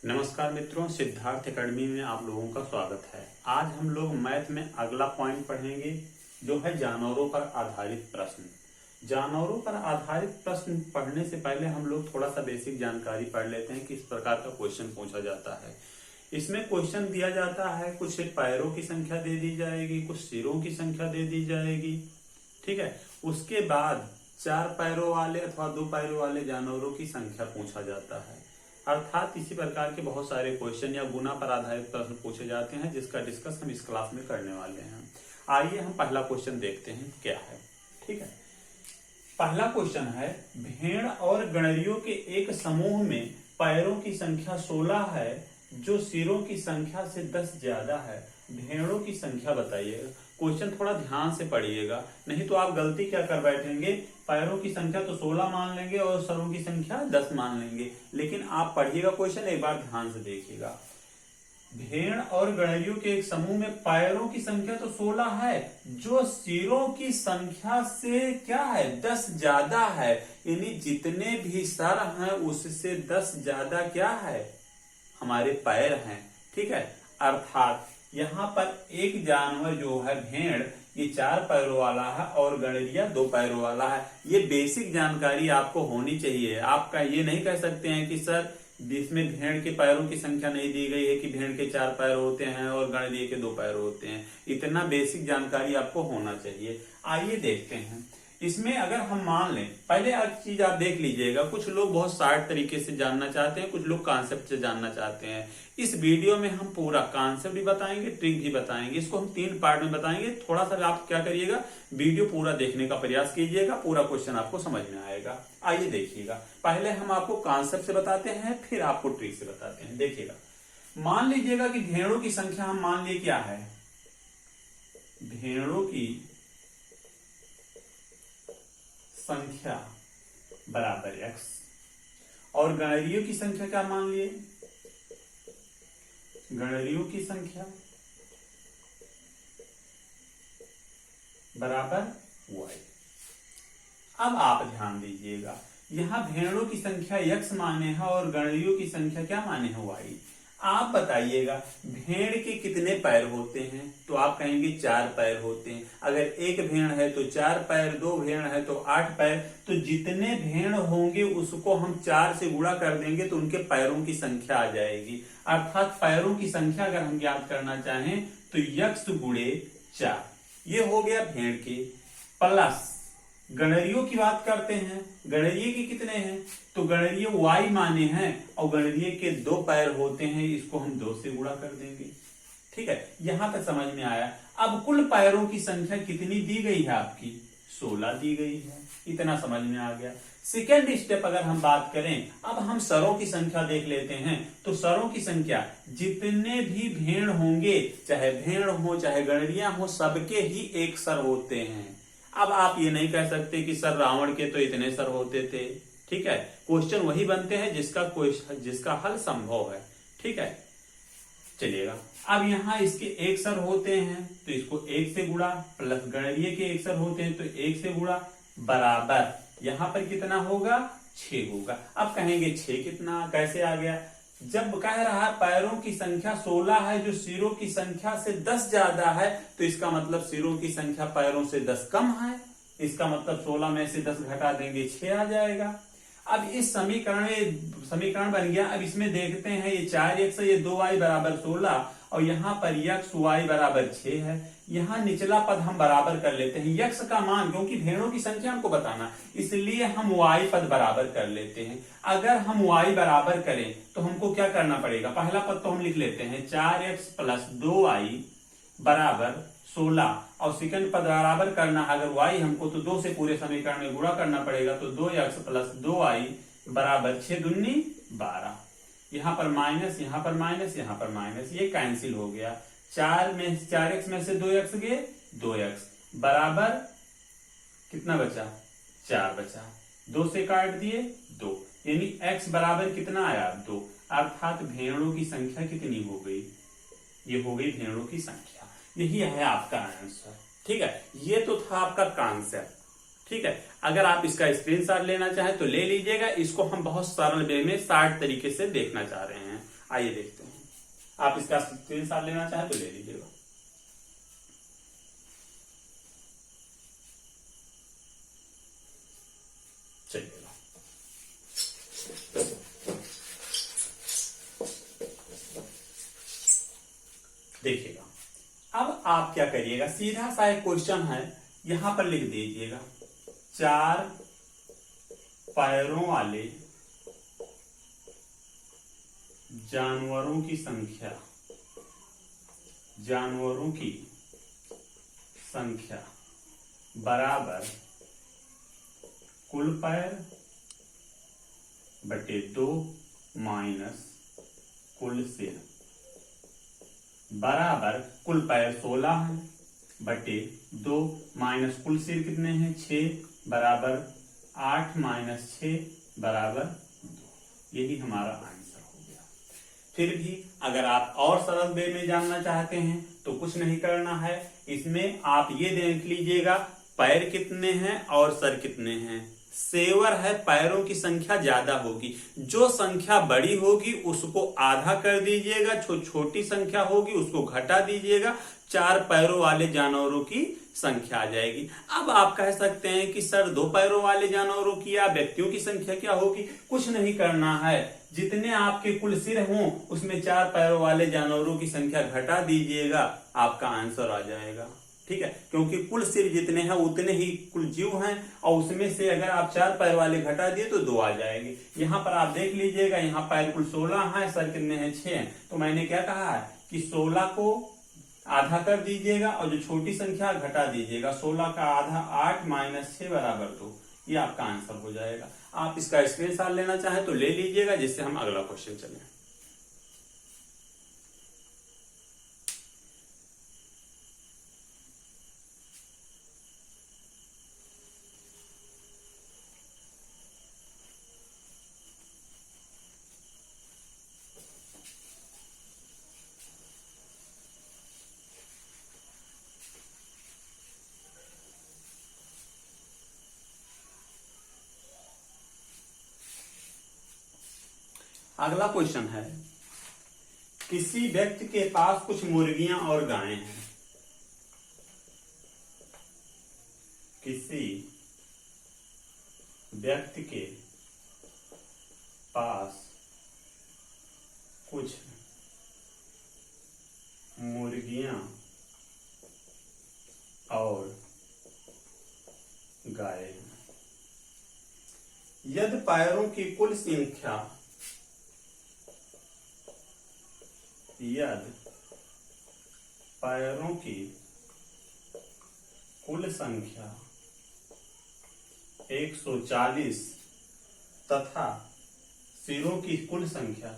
नमस्कार मित्रों, सिद्धार्थ एकेडमी में आप लोगों का स्वागत है। आज हम लोग मैथ में अगला पॉइंट पढ़ेंगे जो है जानवरों पर आधारित प्रश्न। जानवरों पर आधारित प्रश्न पढ़ने से पहले हम लोग थोड़ा सा बेसिक जानकारी पढ़ लेते हैं कि इस प्रकार का क्वेश्चन पूछा जाता है। इसमें क्वेश्चन दिया जाता है, कुछ पैरों की संख्या दे दी जाएगी, कुछ सिरों की संख्या दे दी जाएगी, ठीक है। उसके बाद 4 पैरों वाले अथवा 2 पैरों वाले जानवरों की संख्या पूछा जाता है। अर्थात इसी प्रकार के बहुत सारे क्वेश्चन या गुना पर आधारित प्रश्न पूछे जाते हैं, जिसका डिस्कस हम इस क्लास में करने वाले हैं। आइए हम पहला क्वेश्चन देखते हैं क्या है, ठीक है। पहला क्वेश्चन है, भेड़ और गणरियों के एक समूह में पैरों की संख्या 16 है जो सिरों की संख्या से 10 ज्यादा है। भेड़ों की संख्या बताइएगा। क्वेश्चन थोड़ा ध्यान से पढ़िएगा, नहीं तो आप गलती क्या कर बैठेंगे, पैरों की संख्या तो 16 मान लेंगे और सरों की संख्या 10 मान लेंगे। लेकिन आप पढ़िएगा क्वेश्चन, एक बार ध्यान से देखिएगा। भेड़ और गणरियों के एक समूह में पैरों की संख्या तो 16 है जो सिरों की संख्या से क्या है, 10 ज्यादा है। यानी जितने भी सर हैं उससे 10 ज्यादा क्या है, हमारे पैर हैं, ठीक है। अर्थात यहाँ पर एक जानवर जो है भेड़, ये 4 पैरों वाला है और गणरिया 2 पैरों वाला है। ये बेसिक जानकारी आपको होनी चाहिए। आपका ये नहीं कह सकते हैं कि सर इसमें भेड़ के पैरों की संख्या नहीं दी गई है कि भेड़ के 4 पैर होते हैं और गणरिये के 2 पैर होते हैं। इतना बेसिक जानकारी आपको होना चाहिए। आइए देखते हैं इसमें। अगर हम मान लें, पहले एक चीज आप देख लीजिएगा, कुछ लोग बहुत शार्ट तरीके से जानना चाहते हैं, कुछ लोग कॉन्सेप्ट से जानना चाहते हैं। इस वीडियो में हम पूरा कॉन्सेप्ट भी बताएंगे, ट्रिक भी बताएंगे। इसको हम 3 पार्ट में बताएंगे। थोड़ा सा आप क्या करिएगा, वीडियो पूरा देखने का प्रयास कीजिएगा, पूरा क्वेश्चन आपको समझ में आएगा। आइए देखिएगा। पहले हम आपको कॉन्सेप्ट से बताते हैं, फिर आपको ट्रिक से बताते हैं। देखिएगा, मान लीजिएगा कि भेड़ों की संख्या हम मान लिए क्या है, भेड़ों की संख्या बराबर x और गणरियों की संख्या क्या मान लिए, गणरियों की संख्या बराबर y। अब आप ध्यान दीजिएगा, यहां भेड़ों की संख्या x माने है और गणरियों की संख्या क्या माने है, y। आप बताइएगा भेड़ के कितने पैर होते हैं, तो आप कहेंगे 4 पैर होते हैं। अगर एक भेड़ है तो 4 पैर, 2 भेड़ है तो 8 पैर। तो जितने भेड़ होंगे उसको हम 4 से गुणा कर देंगे तो उनके पैरों की संख्या आ जाएगी। अर्थात पैरों की संख्या अगर हम ज्ञात करना चाहें तो x गुणे 4, ये हो गया भेड़ के। प्लस गणरियों की बात करते हैं, गणरिये के कितने हैं, तो गणरिये y माने हैं और गणरिये के 2 पैर होते हैं, इसको हम 2 से गुणा कर देंगे, ठीक है। यहां तक समझ में आया। अब कुल पैरों की संख्या कितनी दी गई है आपकी, 16 दी गई है। इतना समझ में आ गया। सेकेंड स्टेप अगर हम बात करें, अब हम सरों की संख्या देख लेते हैं। तो सरों की संख्या, जितने भी भेड़ होंगे, चाहे भेड़ हो चाहे गणरिया हो, सबके ही एक सर होते हैं। अब आप ये नहीं कह सकते कि सर रावण के तो इतने सर होते थे, ठीक है। क्वेश्चन वही बनते हैं जिसका हल संभव है, ठीक है। चलिएगा, अब यहाँ इसके 1 सर होते हैं तो इसको 1 से गुणा, प्लस गणरिये के 1 सर होते हैं तो 1 से गुणा, बराबर यहाँ पर कितना होगा, 6 होगा। अब कहेंगे 6 कितना कैसे आ गया, जब कह रहा है पैरों की संख्या 16 है जो सिरों की संख्या से 10 ज्यादा है, तो इसका मतलब सिरों की संख्या पैरों से 10 कम है। इसका मतलब 16 में से 10 घटा देंगे, 6 आ जाएगा। अब इस समीकरण बन गया। अब इसमें देखते हैं, ये 4x है, ये 2y बराबर 16 और यहाँ पर x y बराबर 6 है। यहाँ निचला पद हम बराबर कर लेते हैं, x का मान, क्योंकि भेड़ों की संख्या हमको बताना, इसलिए हम y पद बराबर कर लेते हैं। अगर हम y बराबर करें तो हमको क्या करना पड़ेगा, पहला पद तो हम लिख लेते हैं 4x प्लस 2y बराबर 16 और सेकंड पद बराबर करना, अगर y हमको तो 2 से पूरे समीकरण में गुणा करना पड़ेगा, तो 2x प्लस 2y बराबर 6 दूनी 12। यहाँ पर माइनस, यहाँ पर माइनस, यहाँ पर माइनस, ये कैंसिल हो गया। 4x में से 2x गए, 2x बराबर कितना बचा, 4 बचा। 2 से काट दिए 2, यानी x बराबर कितना आया, 2। अर्थात भेड़ों की संख्या कितनी हो गई, ये हो गई भेड़ों की संख्या। यही है आपका आंसर, ठीक है। ये तो था आपका कॉन्सेप्ट, ठीक है। अगर आप इसका स्क्रीनशॉट लेना चाहें तो ले लीजिएगा। इसको हम बहुत सरल वे में शार्ट तरीके से देखना चाह रहे हैं। आइए देखते हैं। आप इसका स्क्रीनशॉट लेना चाहे तो ले लीजिएगा। चलिएगा, देखिएगा। अब आप क्या करिएगा, सीधा सा एक क्वेश्चन है, यहां पर लिख दीजिएगा 4 पैरों वाले जानवरों की संख्या, जानवरों की संख्या बराबर कुल पैर बटे 2 माइनस कुल सिर बराबर कुल पैर 16 है बटे 2 माइनस कुल सिर कितने हैं 6 बराबर 8 माइनस 6 बराबर 2। यही हमारा आंसर हो गया। फिर भी अगर आप और सरल वे में जानना चाहते हैं तो कुछ नहीं करना है, इसमें आप ये देख लीजिएगा पैर कितने हैं और सर कितने हैं। सेवर है, पैरों की संख्या ज्यादा होगी, जो संख्या बड़ी होगी उसको आधा कर दीजिएगा, छोटी संख्या होगी उसको घटा दीजिएगा, 4 पैरों वाले जानवरों की संख्या आ जाएगी। अब आप कह सकते हैं कि सर 2 पैरों वाले जानवरों की या व्यक्तियों की संख्या क्या होगी। कुछ नहीं करना है, जितने आपके कुल सिर हों उसमें 4 पैरों वाले जानवरों की संख्या घटा दीजिएगा, आपका आंसर आ जाएगा। ठीक है, क्योंकि कुल सिर जितने हैं उतने ही कुल जीव हैं और उसमें से अगर आप 4 पैर वाले घटा दिए तो 2 आ जाएंगे। यहां पर आप देख लीजिएगा, यहाँ पैर कुल 16 है, सर कितने हैं 6 हैं। तो मैंने क्या कहा है कि 16 को आधा कर दीजिएगा और जो छोटी संख्या घटा दीजिएगा। 16 का आधा 8 माइनस 6 बराबर 2। ये आपका आंसर हो जाएगा। आप इसका स्क्रीनशॉट लेना चाहें तो ले लीजिएगा, जिससे हम अगला क्वेश्चन चलें। अगला क्वेश्चन है, किसी व्यक्ति के पास कुछ मुर्गियां और गायें हैं। किसी व्यक्ति के पास कुछ मुर्गियां और गायें हैं। यदि पैरों की कुल संख्या यदि पैरों की कुल संख्या 140 तथा सिरों की कुल संख्या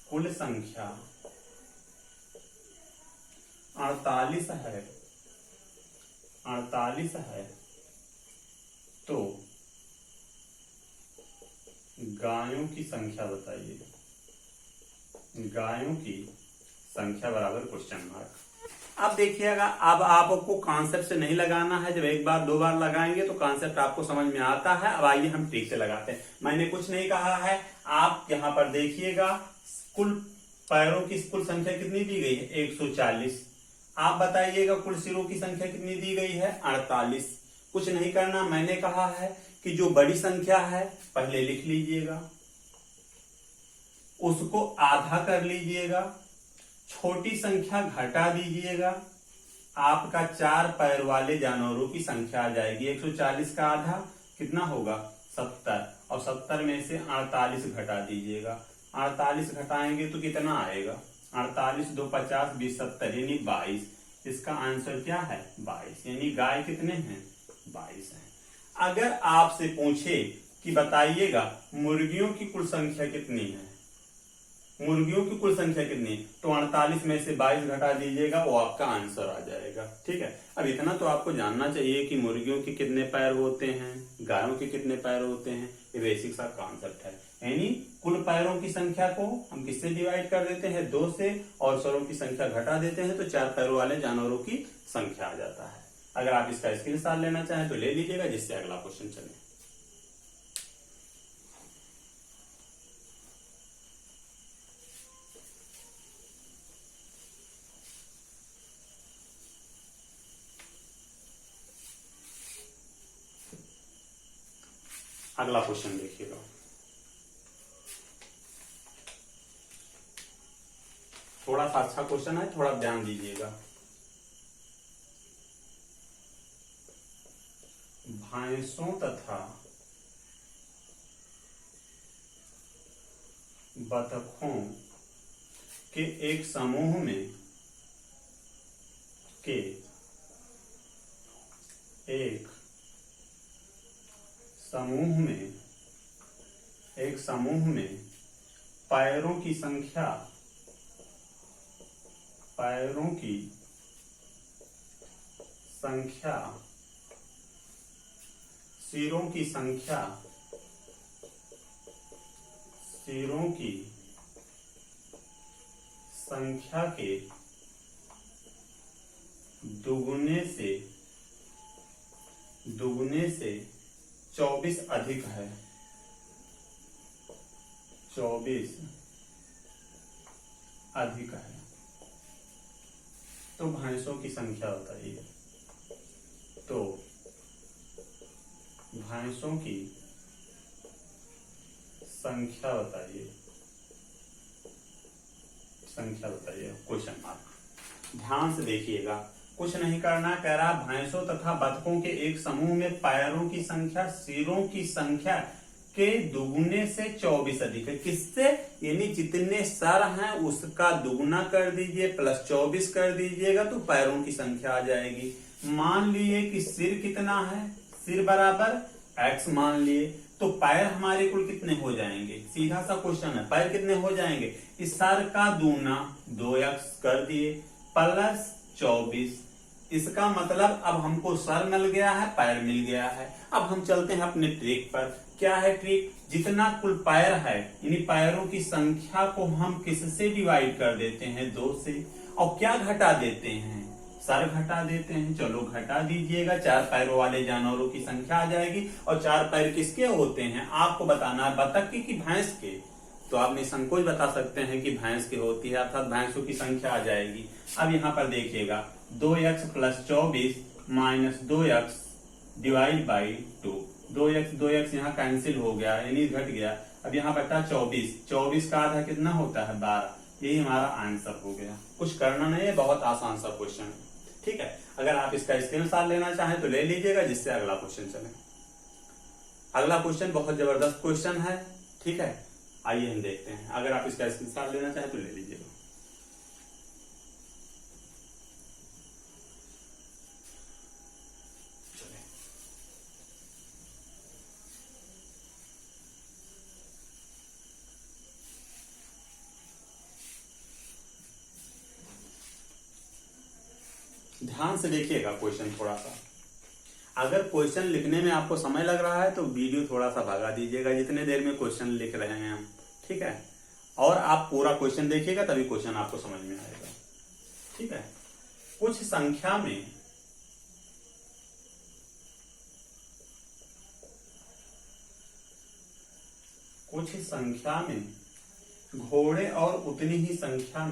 कुल संख्या 48 है तो गायों की संख्या बताइए। गायों की संख्या बराबर क्वेश्चन मार्क। अब देखिएगा, अब आपको कॉन्सेप्ट से नहीं लगाना है, जब एक बार 2 बार लगाएंगे तो कॉन्सेप्ट आपको समझ में आता है। अब आइए हम ट्रिक से लगाते हैं। मैंने कुछ नहीं कहा है, आप यहां पर देखिएगा कुल पैरों की कुल संख्या कितनी दी गई है 140। आप बताइएगा कुल सिरों की संख्या कितनी दी गई है 48। कुछ नहीं करना, मैंने कहा है कि जो बड़ी संख्या है पहले लिख लीजिएगा, उसको आधा कर लीजिएगा, छोटी संख्या घटा दीजिएगा, आपका 4 पैर वाले जानवरों की संख्या आ जाएगी। 140 का आधा कितना होगा 70 और 70 में से 48 घटा दीजिएगा। 48 घटाएंगे तो कितना आएगा 48 2 50 20 70 यानी 22। इसका आंसर क्या है 22, यानी गाय कितने हैं 22 हैं। अगर आपसे पूछे कि बताइएगा मुर्गियों की कुल संख्या कितनी है, मुर्गियों की कुल संख्या कितनी है, तो 48 में से 22 घटा दीजिएगा, वो आपका आंसर आ जाएगा। ठीक है, अब इतना तो आपको जानना चाहिए कि मुर्गियों के कितने पैर होते हैं, गायों के कितने पैर होते हैं। ये बेसिक सा कॉन्सेप्ट है। यानी कुल पैरों की संख्या को हम किससे डिवाइड कर देते हैं 2 से, और सरों की संख्या घटा देते हैं तो 4 पैरों वाले जानवरों की संख्या आ जाता है। अगर आप इसका स्क्रीनशॉट लेना चाहें तो ले लीजिएगा, जिससे अगला क्वेश्चन चले। अगला क्वेश्चन देखिएगा। थोड़ा सा अच्छा क्वेश्चन है, थोड़ा ध्यान दीजिएगा। भैंसों तथा बतखों के एक समूह में एक समूह में पैरों की संख्या सिरों की संख्या के दुगुने से 24 अधिक है। 24 अधिक है तो भैंसों की संख्या बताइए। तो भैंसों की संख्या बताइए, क्वेश्चन मार्क। ध्यान से देखिएगा, कुछ नहीं करना, कह रहा भैंसों तथा बतखों के एक समूह में पैरों की संख्या सिरों की संख्या के दुगुने से 24 अधिक है। किससे? यानी जितने सर हैं उसका दुगुना कर दीजिए प्लस 24 कर दीजिएगा तो पैरों की संख्या आ जाएगी। मान लिए कि सिर कितना है, सिर बराबर x मान लिए, तो पैर हमारे कुल कितने हो जाएंगे? सीधा सा क्वेश्चन है, पैर कितने हो जाएंगे? इस सर का दूना 2x कर दिए प्लस 24। इसका मतलब अब हमको सर मिल गया है, पैर मिल गया है। अब हम चलते हैं अपने ट्रिक पर। क्या है ट्रिक? जितना कुल पैर है यानी पैरों की संख्या को हम किससे डिवाइड कर देते हैं? 2 से। और क्या घटा देते हैं? सर घटा देते हैं। चलो घटा दीजिएगा, 4 पैरों वाले जानवरों की संख्या आ जाएगी। और 4 पैर किसके होते हैं आपको बताना है, बतख की कि भैंस के? तो आप निसंकोच बता सकते हैं कि भैंस की होती है, अर्थात भैंसों की संख्या आ जाएगी। अब यहाँ पर देखिएगा 2x plus 24 minus 2x divide by 2। 2x यहाँ कैंसिल हो गया यानी घट गया। अब यहाँ बटा 24 का आधा कितना होता है? 12। यही हमारा आंसर हो गया। कुछ करना नहीं है, बहुत आसान सा क्वेश्चन है। ठीक है, अगर आप इसका स्क्रीनशॉट लेना चाहें तो ले लीजिएगा, जिससे अगला क्वेश्चन चले। अगला क्वेश्चन बहुत जबरदस्त क्वेश्चन है। ठीक है, आइए हम देखते हैं। अगर आप इसका स्क्रीनशॉट लेना चाहें तो ले लीजिएगा। ध्यान से देखिएगा क्वेश्चन थोड़ा सा। अगर क्वेश्चन लिखने में आपको समय लग रहा है तो वीडियो थोड़ा सा भगा दीजिएगा, जितने देर में क्वेश्चन लिख रहे हैं हम। ठीक है, और आप पूरा क्वेश्चन देखिएगा तभी क्वेश्चन आपको समझ में आएगा। ठीक है, कुछ संख्या में घोड़े और उतनी ही संख्या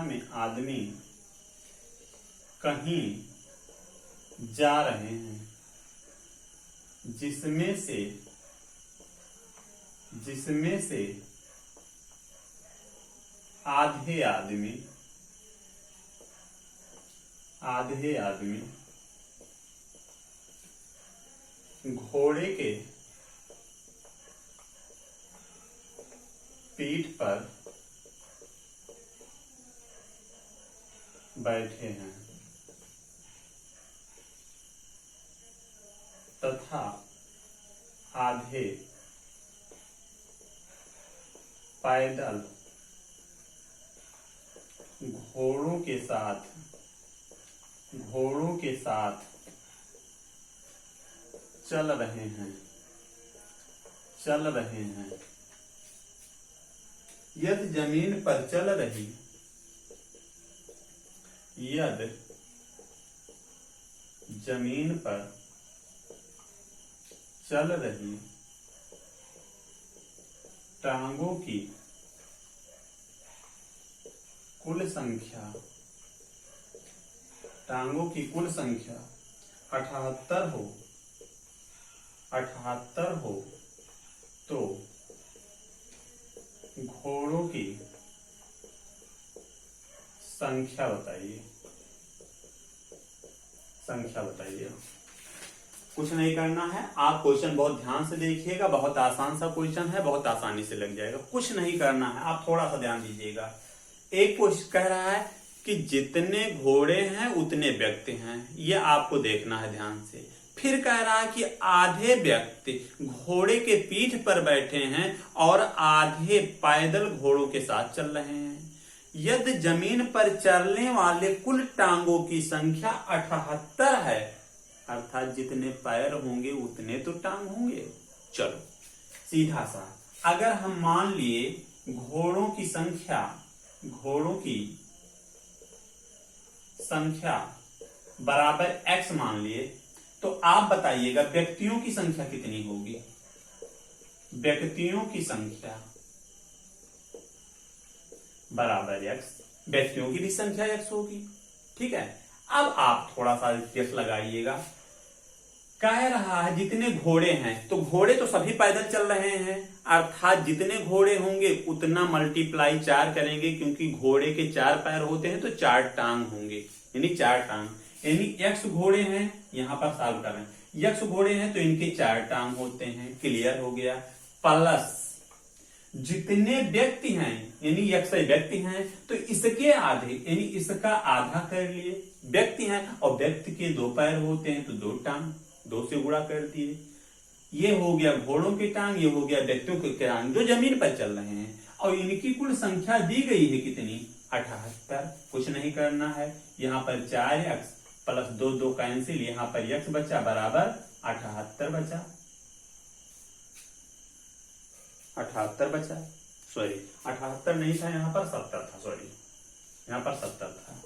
में आदमी कहीं जा रहे हैं, जिसमें से आधे आदमी घोड़े के पीठ पर बैठे हैं तथा आधे पैदल घोड़ों के साथ चल रहे हैं। यदि जमीन पर चल रही टांगों की कुल संख्या 78 हो तो घोड़ों की संख्या बताइए। कुछ नहीं करना है, आप क्वेश्चन बहुत ध्यान से देखिएगा, बहुत आसान सा क्वेश्चन है, बहुत आसानी से लग जाएगा। कुछ नहीं करना है, आप थोड़ा सा ध्यान दीजिएगा। एक क्वेश्चन कह रहा है कि जितने घोड़े हैं उतने व्यक्ति हैं, ये आपको देखना है ध्यान से। फिर कह रहा है कि आधे व्यक्ति घोड़े के पीठ पर बैठे हैं और आधे पैदल घोड़ों के साथ चल रहे हैं। यदि जमीन पर चलने वाले कुल टांगों की संख्या 78 है, अर्थात जितने पैर होंगे उतने तो टांग होंगे। चलो सीधा सा, अगर हम मान लिए घोड़ों की संख्या बराबर x मान लिए, तो आप बताइएगा व्यक्तियों की संख्या कितनी होगी। व्यक्तियों की संख्या बराबर x, व्यक्तियों की भी संख्या x होगी। ठीक है, अब आप थोड़ा सा केस लगाइएगा। कह रहा है जितने घोड़े हैं, तो घोड़े तो सभी पैदल चल रहे हैं, अर्थात जितने घोड़े होंगे उतना मल्टीप्लाई 4 करेंगे, क्योंकि घोड़े के 4 पैर होते हैं तो 4 टांग होंगे, यानी 4 टांग। यानी x घोड़े हैं, यहां पर सॉल्व कर रहे हैं, x घोड़े हैं तो इनके 4 टांग होते हैं। क्लियर हो गया। प्लस जितने व्यक्ति हैं, यानी x व्यक्ति हैं, तो इसके आधे, यानी इसका आधा कर लिए। व्यक्ति हैं और व्यक्ति के 2 पैर होते हैं तो 2 टांग, 2 से गुणा कर दिए। ये हो गया घोड़ों की टांग, ये हो गया व्यक्तियों की टांग जो जमीन पर चल रहे हैं। और इनकी कुल संख्या दी गई है कितनी, 78। कुछ नहीं करना है, यहाँ पर 4x प्लस 2 कैंसिल, यहाँ पर x बचा बराबर 78 बचा। 78 बचा, सॉरी 78 नहीं था, यहाँ पर 70 था, सॉरी यहाँ पर 70 था।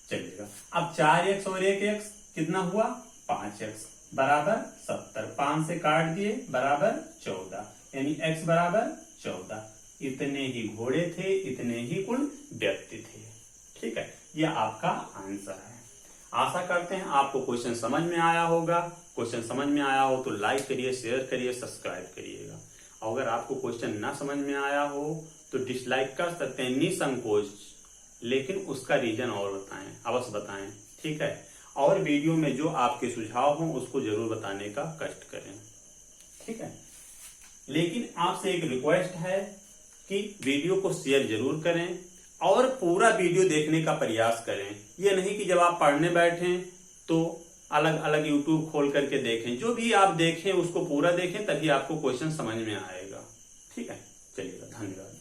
चलिएगा, अब 4x और 1x कितना हुआ, 5x बराबर 70। 5 से काट दिए बराबर 14, यानी x बराबर 14। इतने ही घोड़े थे, इतने ही कुल व्यक्ति थे। ठीक है, यह आपका आंसर है। आशा करते हैं आपको क्वेश्चन समझ में आया होगा। क्वेश्चन समझ में आया हो तो लाइक करिए, शेयर करिए, सब्सक्राइब करिएगा। अगर आपको क्वेश्चन ना समझ में आया हो तो डिसलाइक कर सकते हैं निसंकोच, लेकिन उसका रीजन और बताएं, अवश्य बताएं। ठीक है, और वीडियो में जो आपके सुझाव हों उसको जरूर बताने का कष्ट करें। ठीक है, लेकिन आपसे एक रिक्वेस्ट है कि वीडियो को शेयर जरूर करें और पूरा वीडियो देखने का प्रयास करें। ये नहीं कि जब आप पढ़ने बैठें तो अलग अलग यूट्यूब खोल करके देखें। जो भी आप देखें उसको पूरा देखें, तभी आपको क्वेश्चन समझ में आएगा। ठीक है, चलिएगा, धन्यवाद।